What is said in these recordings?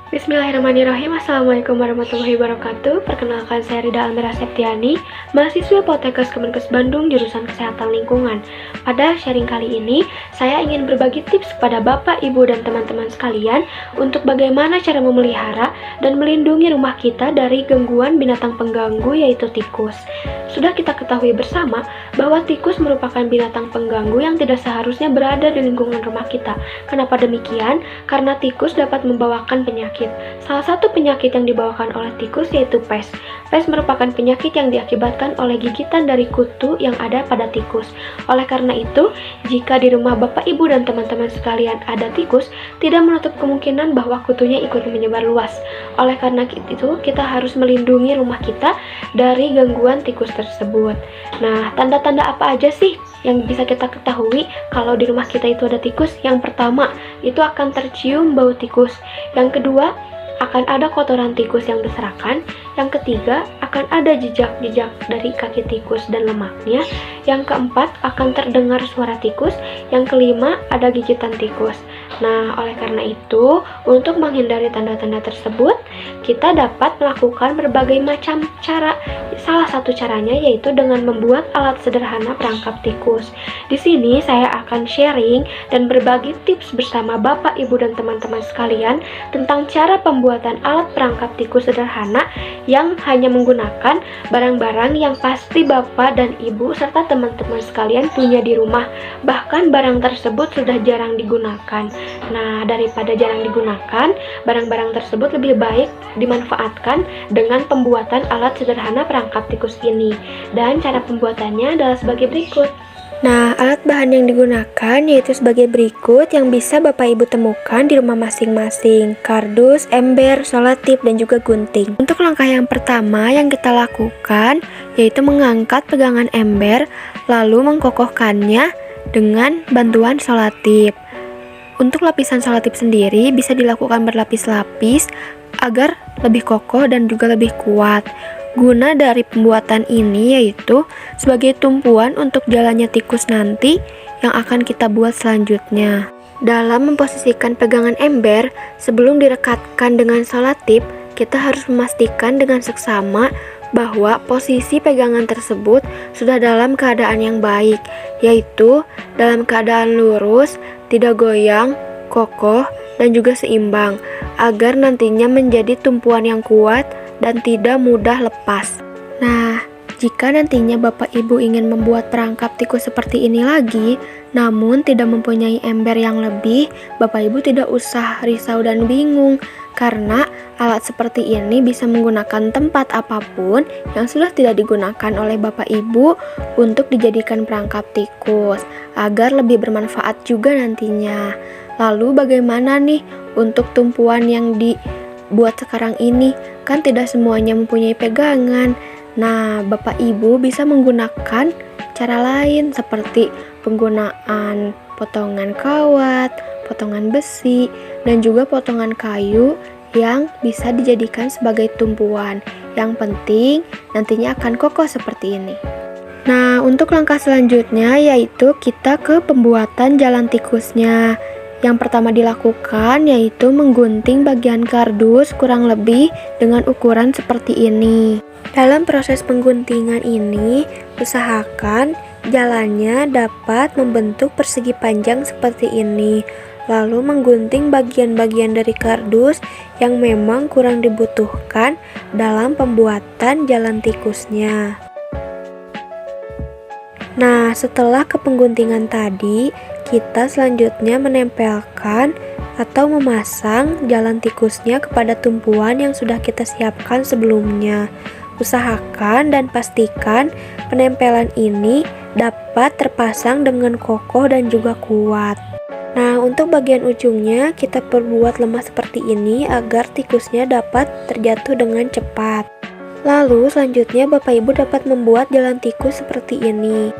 Bismillahirrahmanirrahim. Assalamualaikum warahmatullahi wabarakatuh. Perkenalkan, saya Rida Almira Septiani, mahasiswa Poltekkes Kemenkes Bandung, jurusan Kesehatan Lingkungan. Pada sharing kali ini, saya ingin berbagi tips kepada Bapak, Ibu, dan teman-teman sekalian untuk bagaimana cara memelihara dan melindungi rumah kita dari gangguan binatang pengganggu, yaitu tikus. Sudah kita ketahui bersama bahwa tikus merupakan binatang pengganggu yang tidak seharusnya berada di lingkungan rumah kita. Kenapa demikian? Karena tikus dapat membawakan penyakit. Salah satu penyakit yang dibawakan oleh tikus yaitu pes. Pes merupakan penyakit yang diakibatkan oleh gigitan dari kutu yang ada pada tikus. Oleh karena itu, jika di rumah Bapak, Ibu, dan teman-teman sekalian ada tikus, tidak menutup kemungkinan bahwa kutunya ikut menyebar luas. Oleh karena itu, kita harus melindungi rumah kita dari gangguan tikus tersebut. Nah, tanda-tanda apa aja sih yang bisa kita ketahui kalau di rumah kita itu ada tikus? Yang pertama, itu akan tercium bau tikus. Yang kedua, akan ada kotoran tikus yang berserakan. Yang ketiga, akan ada jejak-jejak dari kaki tikus dan lemaknya. Yang keempat, akan terdengar suara tikus. Yang kelima, ada gigitan tikus. Nah, oleh karena itu, untuk menghindari tanda-tanda tersebut, kita dapat melakukan berbagai macam cara. Salah satu caranya yaitu dengan membuat alat sederhana perangkap tikus. Di sini saya akan sharing dan berbagi tips bersama Bapak, Ibu, dan teman-teman sekalian tentang cara pembuatan alat perangkap tikus sederhana yang hanya menggunakan barang-barang yang pasti Bapak dan Ibu serta teman-teman sekalian punya di rumah. Bahkan barang tersebut sudah jarang digunakan. Nah, daripada jarang digunakan, barang-barang tersebut lebih baik dimanfaatkan dengan pembuatan alat sederhana perangkap tikus ini. Dan cara pembuatannya adalah sebagai berikut. Nah, alat bahan yang digunakan yaitu sebagai berikut yang bisa Bapak Ibu temukan di rumah masing-masing: kardus, ember, solatip, dan juga gunting. Untuk langkah yang pertama yang kita lakukan yaitu mengangkat pegangan ember lalu mengkokohkannya dengan bantuan solatip. Untuk lapisan solatip sendiri bisa dilakukan berlapis-lapis agar lebih kokoh dan juga lebih kuat. Guna dari pembuatan ini yaitu sebagai tumpuan untuk jalannya tikus nanti yang akan kita buat selanjutnya. Dalam memposisikan pegangan ember sebelum direkatkan dengan solatip, kita harus memastikan dengan seksama bahwa posisi pegangan tersebut sudah dalam keadaan yang baik, yaitu dalam keadaan lurus, tidak goyang, kokoh, dan juga seimbang, agar nantinya menjadi tumpuan yang kuat dan tidak mudah lepas. Nah, jika nantinya Bapak Ibu ingin membuat perangkap tikus seperti ini lagi, namun tidak mempunyai ember yang lebih, Bapak Ibu tidak usah risau dan bingung, karena alat seperti ini bisa menggunakan tempat apapun yang sudah tidak digunakan oleh Bapak Ibu untuk dijadikan perangkap tikus, agar lebih bermanfaat juga nantinya. Lalu bagaimana nih untuk tumpuan yang dibuat sekarang ini? Kan tidak semuanya mempunyai pegangan. Nah, Bapak Ibu bisa menggunakan cara lain seperti penggunaan potongan kawat, potongan besi, dan juga potongan kayu yang bisa dijadikan sebagai tumpuan. Yang penting nantinya akan kokoh seperti ini. Nah, untuk langkah selanjutnya yaitu kita ke pembuatan jalan tikusnya. Yang pertama dilakukan yaitu menggunting bagian kardus kurang lebih dengan ukuran seperti ini. Dalam proses pengguntingan ini, usahakan jalannya dapat membentuk persegi panjang seperti ini. Lalu menggunting bagian-bagian dari kardus yang memang kurang dibutuhkan dalam pembuatan jalan tikusnya. Nah, setelah kepengguntingan tadi, kita selanjutnya menempelkan atau memasang jalan tikusnya kepada tumpuan yang sudah kita siapkan sebelumnya. Usahakan dan pastikan penempelan ini dapat terpasang dengan kokoh dan juga kuat. Nah, untuk bagian ujungnya kita perbuat lemah seperti ini agar tikusnya dapat terjatuh dengan cepat. Lalu selanjutnya Bapak Ibu dapat membuat jalan tikus seperti ini.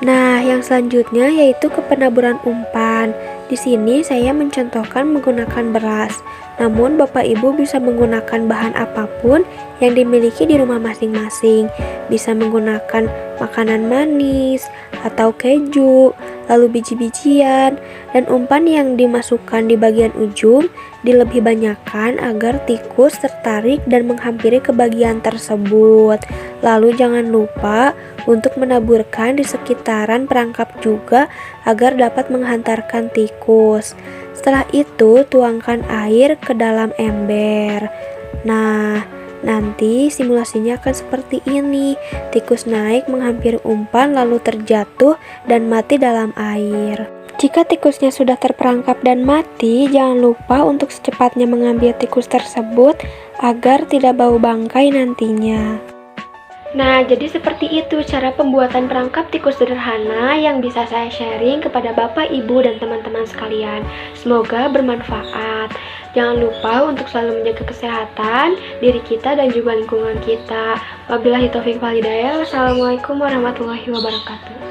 Nah, yang selanjutnya yaitu kepenaburan umpan. Di sini saya mencontohkan menggunakan beras. Namun Bapak Ibu bisa menggunakan bahan apapun yang dimiliki di rumah masing-masing. Bisa menggunakan makanan manis atau keju. lalu biji-bijian, dan umpan yang dimasukkan di bagian ujung dilebih banyakkan agar tikus tertarik dan menghampiri ke bagian tersebut. Lalu jangan lupa untuk menaburkan di sekitaran perangkap juga agar dapat menghantarkan tikus. Setelah itu, tuangkan air ke dalam ember. Nah, nanti simulasinya akan seperti ini. Tikus naik menghampiri umpan lalu terjatuh dan mati dalam air. Jika tikusnya sudah terperangkap dan mati, jangan lupa untuk secepatnya mengambil tikus tersebut agar tidak bau bangkai nantinya. Nah, jadi seperti itu cara pembuatan perangkap tikus sederhana yang bisa saya sharing kepada Bapak, Ibu, dan teman-teman sekalian. Semoga bermanfaat. Jangan lupa untuk selalu menjaga kesehatan diri kita dan juga lingkungan kita. Wabillahi taufiq wal hidayah. Wassalamualaikum warahmatullahi wabarakatuh.